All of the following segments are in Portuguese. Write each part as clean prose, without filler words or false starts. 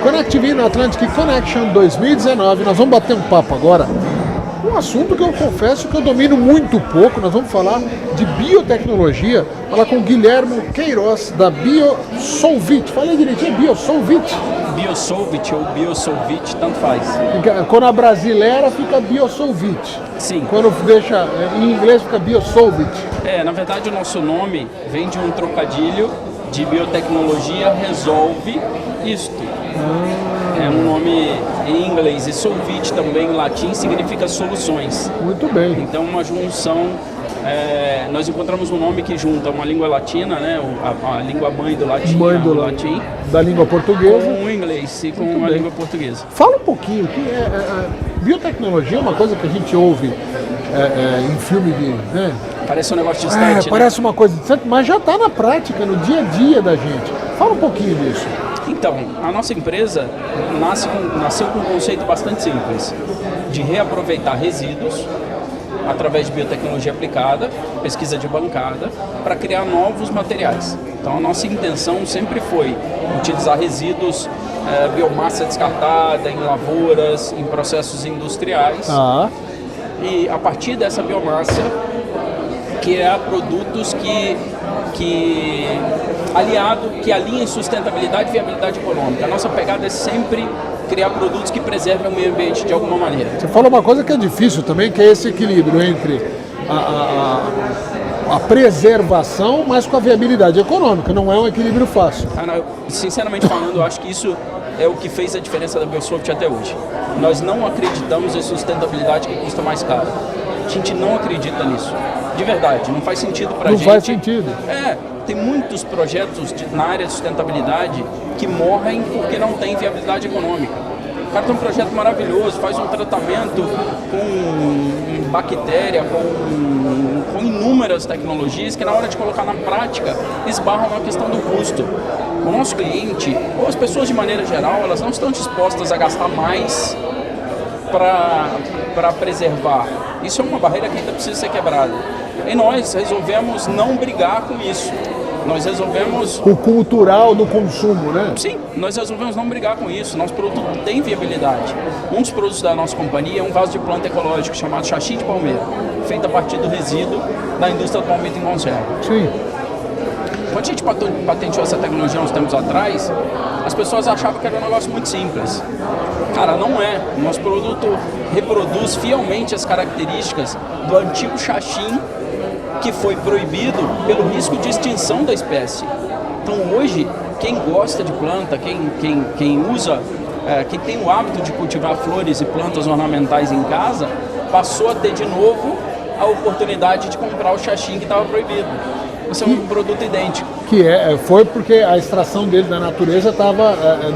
Connect TV no Atlantic Connection 2019. Nós vamos bater um papo agora. Um assunto que eu confesso que eu domino muito pouco. Nós vamos falar de biotecnologia. Falar com Guilhermo Queiroz, da Biosolvit. Falei direitinho, Biosolvit? Biosolvit ou Biosolvit, tanto faz. Quando a brasileira fica Biosolvit. Sim. Quando deixa em inglês fica Biosolvit. Na verdade o nosso nome vem de um trocadilho de biotecnologia resolve isto. É um nome em inglês, e Solvit também em latim significa soluções. Muito bem. Então uma junção, nós encontramos um nome que junta uma língua latina, né, a língua mãe do latim, latim, da língua portuguesa, com o inglês e com a língua portuguesa. Fala um pouquinho, que biotecnologia é uma coisa que a gente ouve em filme de... Né? Parece um negócio distante, né? Parece uma coisa distante, mas já está na prática, no dia a dia da gente. Fala um pouquinho disso. Então, a nossa empresa nasceu com um conceito bastante simples, de reaproveitar resíduos através de biotecnologia aplicada, pesquisa de bancada, para criar novos materiais. Então, a nossa intenção sempre foi utilizar resíduos, biomassa descartada em lavouras, em processos industriais, e a partir dessa biomassa criar produtos que alinhem sustentabilidade e viabilidade econômica. A nossa pegada é sempre criar produtos que preservem o meio ambiente de alguma maneira. Você falou uma coisa que é difícil também, que é esse equilíbrio entre a preservação, mas com a viabilidade econômica. Não é um equilíbrio fácil. Sinceramente falando, eu acho que isso é o que fez a diferença da Biosolvit até hoje. Nós não acreditamos em sustentabilidade que custa mais caro. A gente não acredita nisso. De verdade, não faz sentido pra gente. Não faz sentido. Tem muitos projetos na área de sustentabilidade que morrem porque não tem viabilidade econômica. O cara tem um projeto maravilhoso, faz um tratamento com bactéria, com inúmeras tecnologias que na hora de colocar na prática esbarram na questão do custo. O nosso cliente, ou as pessoas de maneira geral, elas não estão dispostas a gastar mais para preservar. Isso é uma barreira que ainda precisa ser quebrada. E nós resolvemos não brigar com isso. Nós resolvemos... O cultural do consumo, né? Sim, nós resolvemos não brigar com isso. Nosso produto tem viabilidade. Um dos produtos da nossa companhia é um vaso de planta ecológico chamado Xaxim de Palmeira, feito a partir do resíduo da indústria do palmito em conserva. Sim. Quando a gente patenteou essa tecnologia uns tempos atrás, as pessoas achavam que era um negócio muito simples. Cara, não é. O nosso produto reproduz fielmente as características do antigo xaxim que foi proibido pelo risco de extinção da espécie. Então hoje, quem gosta de planta, quem usa, quem tem o hábito de cultivar flores e plantas ornamentais em casa, passou a ter de novo a oportunidade de comprar o xaxim que estava proibido. Esse é um produto idêntico. Foi porque a extração dele da natureza estava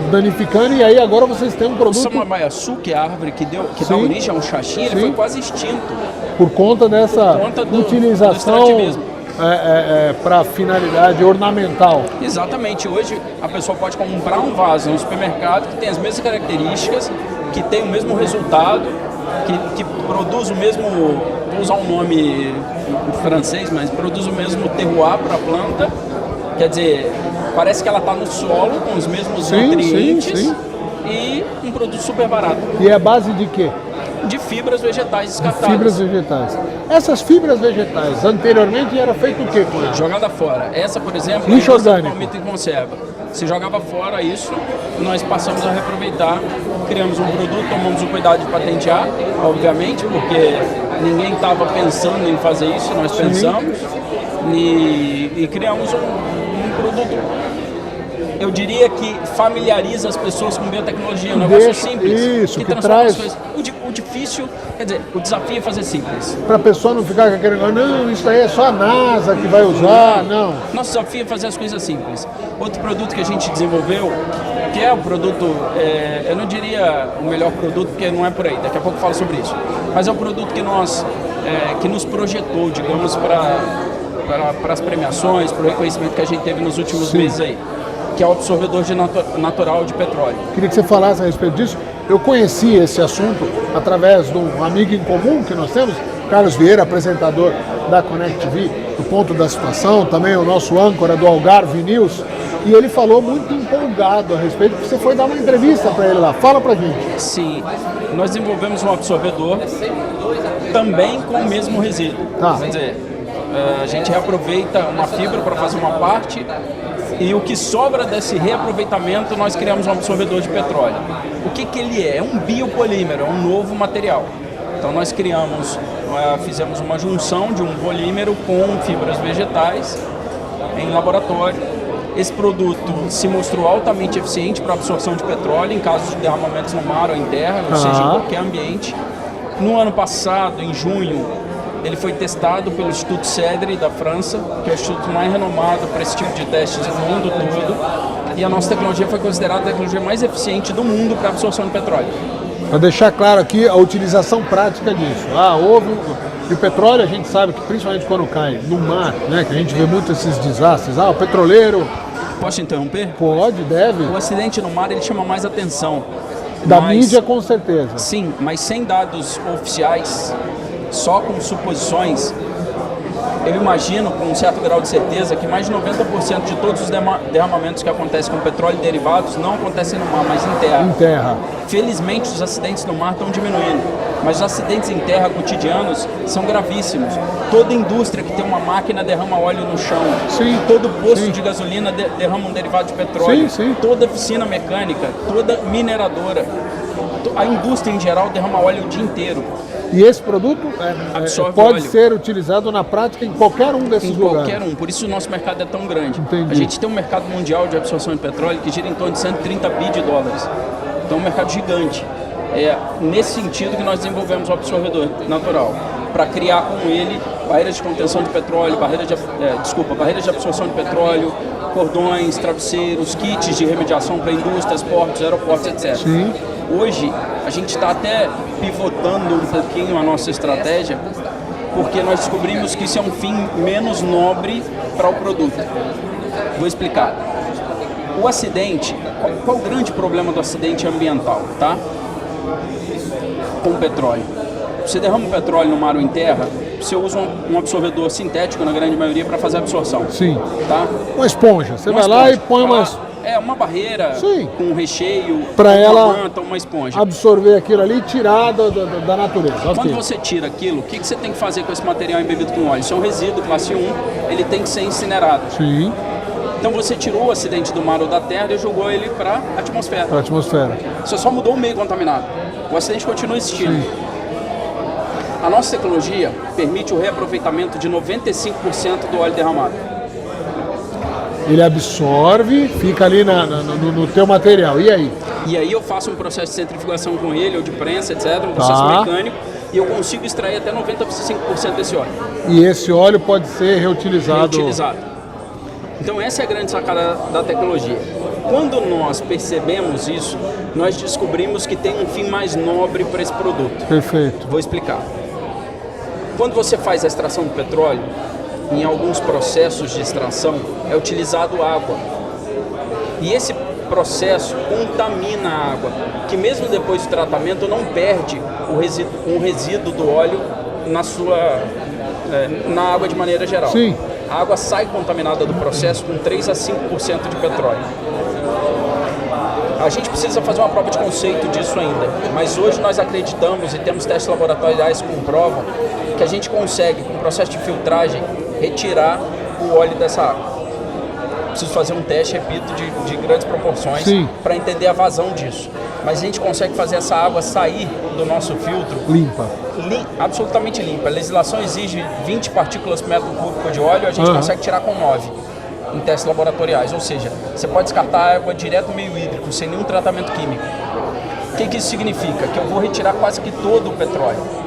danificando, e aí agora vocês têm um produto... O samambaiaçu, que é a árvore que dá origem ao xaxim, ele foi quase extinto. Por conta dessa utilização para finalidade ornamental. Exatamente. Hoje a pessoa pode comprar um vaso no supermercado que tem as mesmas características, que tem o mesmo resultado, que produz o mesmo, vou usar um nome francês, mas produz o mesmo terroir para a planta. Quer dizer, parece que ela está no solo com os mesmos nutrientes e um produto super barato. E é a base de quê? De fibras vegetais descartadas. Fibras vegetais. Essas fibras vegetais, anteriormente era feito o que com ela? Jogada fora. Essa, por exemplo, lixo orgânico. Palmito em conserva. Se jogava fora isso, nós passamos a reaproveitar, criamos um produto, tomamos o cuidado de patentear, obviamente, porque ninguém estava pensando em fazer isso, nós pensamos, e criamos um produto, eu diria que familiariza as pessoas com biotecnologia, um negócio simples. Isso, que transforma traz... as coisas. O difícil, quer dizer, o desafio é fazer simples. Para a pessoa não ficar com aquele negócio, não, isso aí é só a NASA que vai usar, não. Nosso desafio é fazer as coisas simples. Outro produto que a gente desenvolveu, que é o produto, eu não diria o melhor produto, porque não é por aí, daqui a pouco eu falo sobre isso, mas é um produto que nos projetou, digamos, para as premiações, para o reconhecimento que a gente teve nos últimos meses aí, que é o absorvedor natural de petróleo. Queria que você falasse a respeito disso. Eu conheci esse assunto através de um amigo em comum que nós temos, Carlos Vieira, apresentador da Connect TV, do Ponto da Situação, também o nosso âncora do Algarve News. E ele falou muito empolgado a respeito, porque você foi dar uma entrevista para ele lá. Fala pra gente. Sim, nós desenvolvemos um absorvedor também com o mesmo resíduo. Tá. Quer dizer, a gente reaproveita uma fibra para fazer uma parte e o que sobra desse reaproveitamento nós criamos um absorvedor de petróleo. O que ele é? É um biopolímero, é um novo material. Então nós fizemos uma junção de um polímero com fibras vegetais em laboratório. Esse produto se mostrou altamente eficiente para absorção de petróleo em casos de derramamentos no mar ou em terra, ou seja, em qualquer ambiente. No ano passado, em junho, ele foi testado pelo Instituto CEDRE da França, que é o instituto mais renomado para esse tipo de testes no mundo todo. E a nossa tecnologia foi considerada a tecnologia mais eficiente do mundo para absorção de petróleo. Para deixar claro aqui a utilização prática disso. E o petróleo, a gente sabe que principalmente quando cai no mar, né, que a gente vê muito esses desastres. O petroleiro... Posso interromper? Pode, deve. O acidente no mar, ele chama mais atenção. Da mídia, com certeza. Sim, mas sem dados oficiais, só com suposições, eu imagino com um certo grau de certeza que mais de 90% de todos os derramamentos que acontecem com petróleo e derivados não acontecem no mar, mas em terra. Em terra. Felizmente os acidentes no mar estão diminuindo, mas os acidentes em terra cotidianos são gravíssimos. Toda indústria que tem uma máquina derrama óleo no chão. Sim. Todo posto Sim. de gasolina derrama um derivado de petróleo. Sim. Toda oficina mecânica, toda mineradora, a indústria em geral derrama óleo o dia inteiro. E esse produto pode óleo. ser utilizado na prática em qualquer um desses lugares. Qualquer um, por isso o nosso mercado é tão grande. Entendi. A gente tem um mercado mundial de absorção de petróleo que gira em torno de 130 bi de dólares. Então é um mercado gigante. É nesse sentido que nós desenvolvemos o absorvedor natural, para criar com ele barreiras de contenção de petróleo, barreiras de absorção de petróleo, cordões, travesseiros, kits de remediação para indústrias, portos, aeroportos, etc. Sim. Hoje, a gente está até pivotando um pouquinho a nossa estratégia, porque nós descobrimos que isso é um fim menos nobre para o produto. Vou explicar. O acidente, qual o grande problema do acidente ambiental, tá? Com o petróleo. Você derrama o petróleo no mar ou em terra, você usa um absorvedor sintético, na grande maioria, para fazer a absorção. Sim. Tá? Uma esponja. Você vai lá e põe uma barreira. Sim. Com um recheio, para ela manta, uma esponja. Absorver aquilo ali e tirar da natureza. Quando você tira aquilo, o que você tem que fazer com esse material embebido com óleo? Isso é um resíduo classe 1, ele tem que ser incinerado. Sim. Então você tirou o acidente do mar ou da terra e jogou ele para a atmosfera. Para a atmosfera. Você só mudou o meio contaminado. O acidente continua existindo. Sim. A nossa tecnologia permite o reaproveitamento de 95% do óleo derramado. Ele absorve, fica ali no teu material. E aí? E aí eu faço um processo de centrifugação com ele, ou de prensa, etc., um processo mecânico, e eu consigo extrair até 95% desse óleo. E esse óleo pode ser reutilizado? Então essa é a grande sacada da tecnologia. Quando nós percebemos isso, nós descobrimos que tem um fim mais nobre para esse produto. Perfeito. Vou explicar. Quando você faz a extração do petróleo, em alguns processos de extração, é utilizado água. E esse processo contamina a água, que mesmo depois do tratamento não perde um resíduo do óleo na água de maneira geral. Sim. A água sai contaminada do processo com 3 a 5% de petróleo. A gente precisa fazer uma prova de conceito disso ainda, mas hoje nós acreditamos e temos testes laboratoriais que comprovam que a gente consegue, com o processo de filtragem, retirar o óleo dessa água. Preciso fazer um teste, repito, de grandes proporções para entender a vazão disso. Mas a gente consegue fazer essa água sair do nosso filtro limpa. Absolutamente limpa. A legislação exige 20 partículas por metro cúbico de óleo, a gente consegue tirar com 9 em testes laboratoriais. Ou seja, você pode descartar a água direto no meio hídrico, sem nenhum tratamento químico. O que isso significa? Que eu vou retirar quase que todo o petróleo.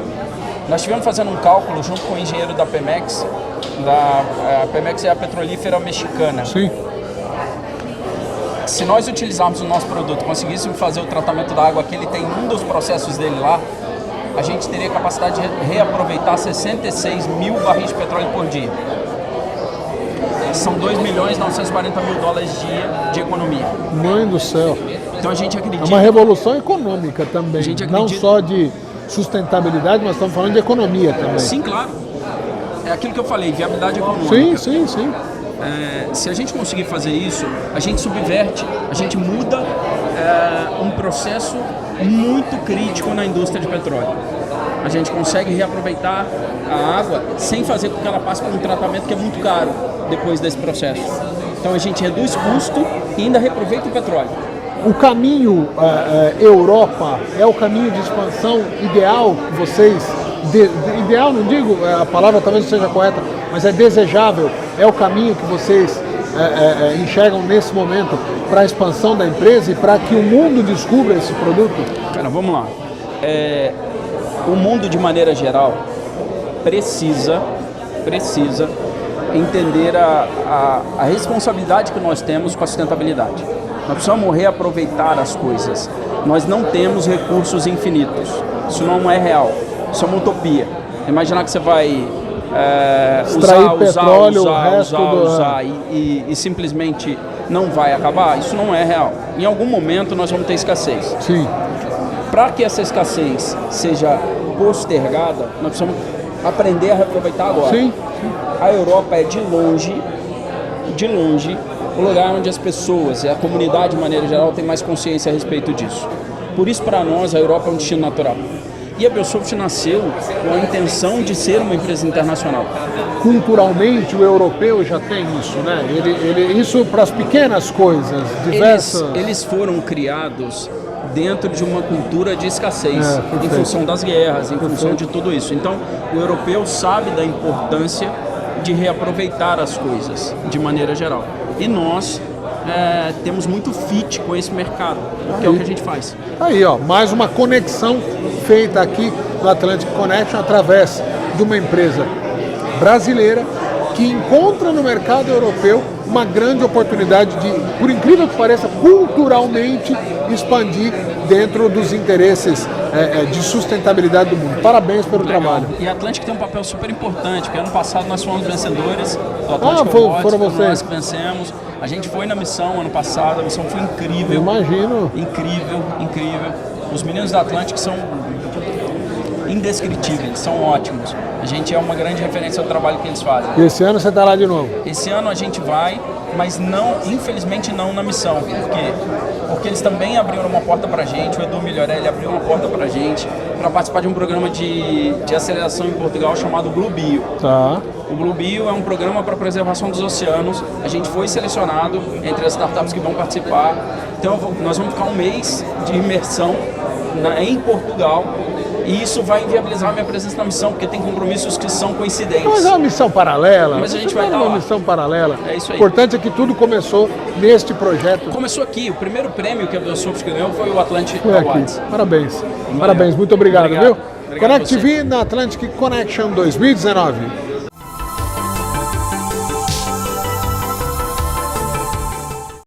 Nós estivemos fazendo um cálculo junto com o engenheiro da Pemex. A Pemex é a petrolífera mexicana. Sim. Se nós utilizarmos o nosso produto, conseguíssemos fazer o tratamento da água que ele tem em um dos processos dele lá, a gente teria capacidade de reaproveitar 66 mil barris de petróleo por dia. São 2 milhões e 940 mil dólares dia de economia. Mãe do céu. Então a gente acredita... É uma revolução econômica também. A gente acredita... Não só de sustentabilidade, mas estamos falando de economia também. Sim, claro. É aquilo que eu falei, viabilidade econômica. Sim. Se a gente conseguir fazer isso, a gente subverte, a gente muda um processo muito crítico na indústria de petróleo. A gente consegue reaproveitar a água sem fazer com que ela passe por um tratamento que é muito caro depois desse processo. Então a gente reduz custo e ainda reaproveita o petróleo. O caminho Europa é o caminho de expansão ideal que vocês... ideal, não digo, a palavra talvez não seja correta, mas é desejável, é o caminho que vocês enxergam nesse momento para a expansão da empresa e para que o mundo descubra esse produto? Cara, vamos lá. O mundo, de maneira geral, precisa entender a responsabilidade que nós temos com a sustentabilidade. Nós precisamos reaproveitar as coisas. Nós não temos recursos infinitos. Isso não é real. Isso é uma utopia. Imaginar que você vai usar e simplesmente não vai acabar, isso não é real. Em algum momento nós vamos ter escassez. Sim. Para que essa escassez seja postergada, nós precisamos aprender a reaproveitar agora. Sim. A Europa é de longe, o lugar onde as pessoas e a comunidade de maneira geral tem mais consciência a respeito disso. Por isso, para nós, a Europa é um destino natural. E a Biosoft nasceu com a intenção de ser uma empresa internacional. Culturalmente, o europeu já tem isso, né? Isso para as pequenas coisas, diversas... Eles foram criados dentro de uma cultura de escassez, em função das guerras, em função de tudo isso. Então, o europeu sabe da importância de reaproveitar as coisas, de maneira geral. E nós temos muito fit com esse mercado, que é o que a gente faz. Aí, ó, mais uma conexão feita aqui no Atlantic Connection através de uma empresa brasileira que encontra no mercado europeu uma grande oportunidade de, por incrível que pareça, culturalmente expandir dentro dos interesses de sustentabilidade do mundo. Parabéns pelo trabalho. E a Atlantic tem um papel super importante, porque ano passado nós fomos vencedores do Atlantic Awards, foram vocês. Nós que vencemos. A gente foi na missão ano passado, a missão foi incrível. Imagino. Incrível. Os meninos da Atlantic são indescritíveis, são ótimos. A gente é uma grande referência ao trabalho que eles fazem. E esse ano você está lá de novo? Esse ano a gente vai, mas não, infelizmente não na missão. Por quê? Porque eles também abriram uma porta pra gente, o Edu Migliorelli abriu uma porta pra gente para participar de um programa de aceleração em Portugal chamado Blue Bio. Tá. O Blue Bio é um programa para preservação dos oceanos. A gente foi selecionado entre as startups que vão participar. Então nós vamos ficar um mês de imersão em Portugal. E isso vai inviabilizar a minha presença na missão, porque tem compromissos que são coincidentes. Mas é uma missão paralela. Mas a gente vai estar uma lá. missão paralela. É isso aí. O importante é que tudo começou neste projeto. Começou aqui. O primeiro prêmio que a Biosoft ganhou foi o Atlantic Foi Awards. aqui. Parabéns. Parabéns. Muito obrigado, viu? Obrigado Connect TV na Atlantic Connection 2019.